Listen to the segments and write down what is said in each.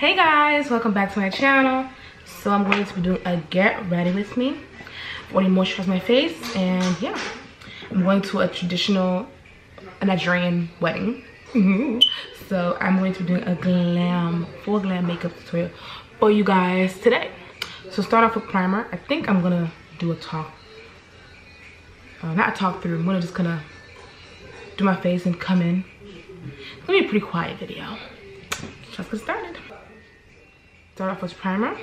Hey guys, welcome back to my channel. So I'm going to be doing a get ready with me. I want to moisturize my face, and yeah, I'm going to a Nigerian wedding. So I'm going to be doing a full glam makeup tutorial for you guys today. So start off with primer. I think I'm gonna do a not a talk through. I'm gonna just gonna do my face and come in. It's gonna be a pretty quiet video. Let's get started. Start off with primer.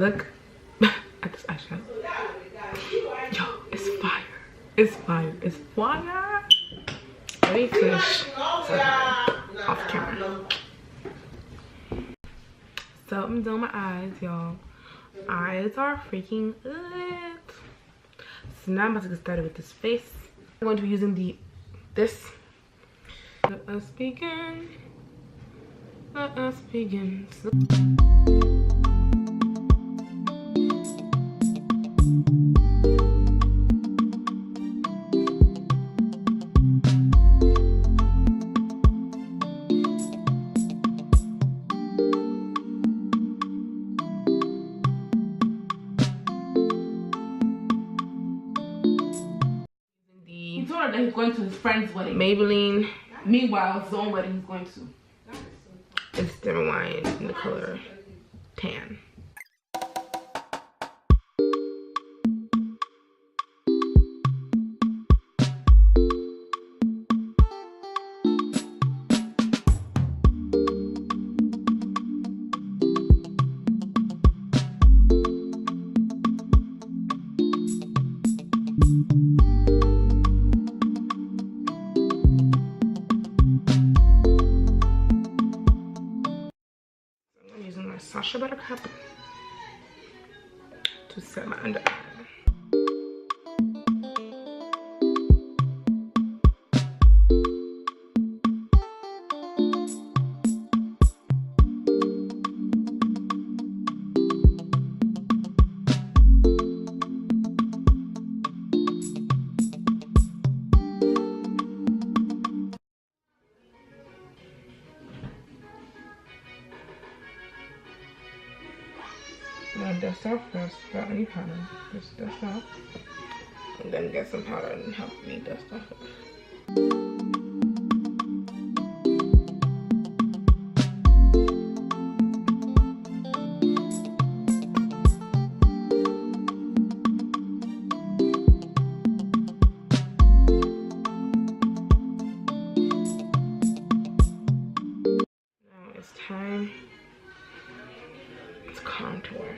look at this eyeshadow. Yo, it's fire. It's fire. It's fire. Let me finish off camera. So I'm doing my eyes, y'all. Eyes are freaking lit. So now I'm about to get started with this face. I'm going to be using this. Let us begin. Let us begin. He told her that he's going to his friend's wedding. Maybelline. Meanwhile, his own wedding he's going to. Instant Rewind in the color tan. Sacha Buttercup to set my under eye. Now dust off first without any powder. Just dust off. And then get some powder and help me dust off it. Now it's time to contour.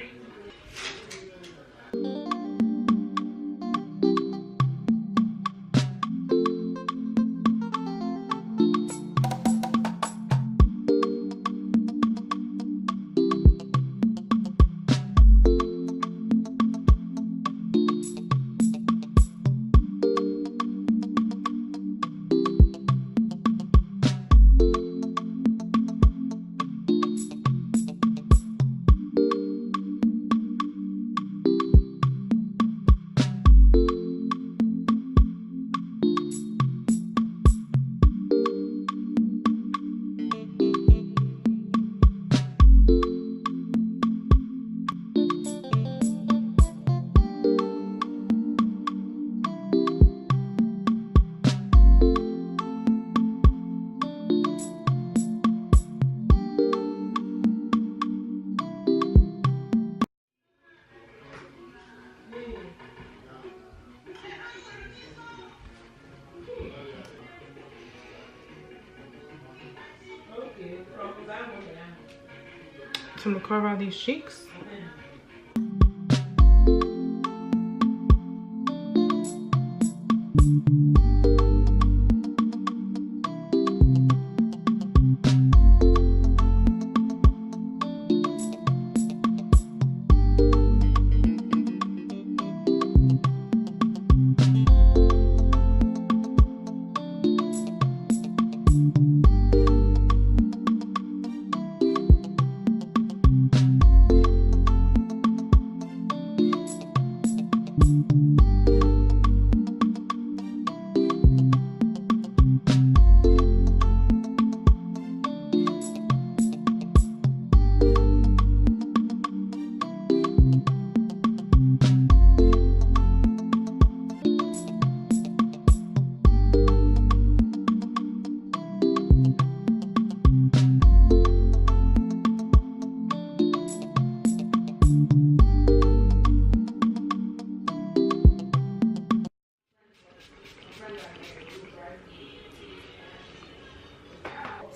So I'm gonna carve out these cheeks.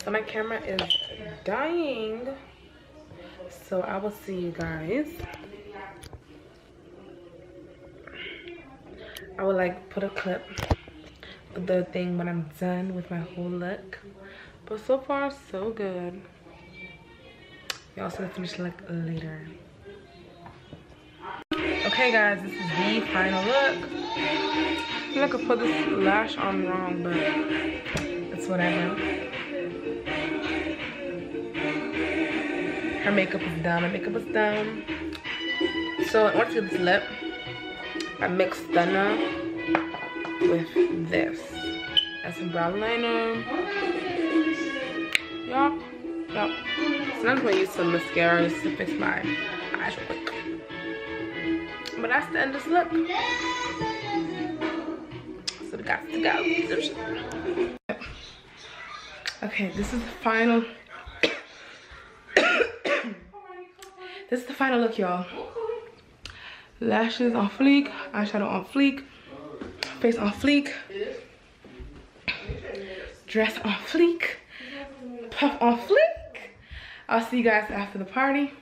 So my camera is dying. So I will see you guys. I would like put a clip of the thing when I'm done with my whole look. But so far, so good. You also have to finish the look later. Okay guys, this is the final look. I feel like I put this lash on wrong, but it's whatever. Her makeup is done. My makeup is done. So in order to get this lip, I mixed Stunner with this. That's some brow liner. Yup. So I'm going to use some mascara to fix my eyes real quick. But that's the end of this look. So we got to go. Okay, this is the final. This is the final look, y'all. Lashes on fleek, eyeshadow on fleek, face on fleek, dress on fleek, puff on fleek. I'll see you guys after the party.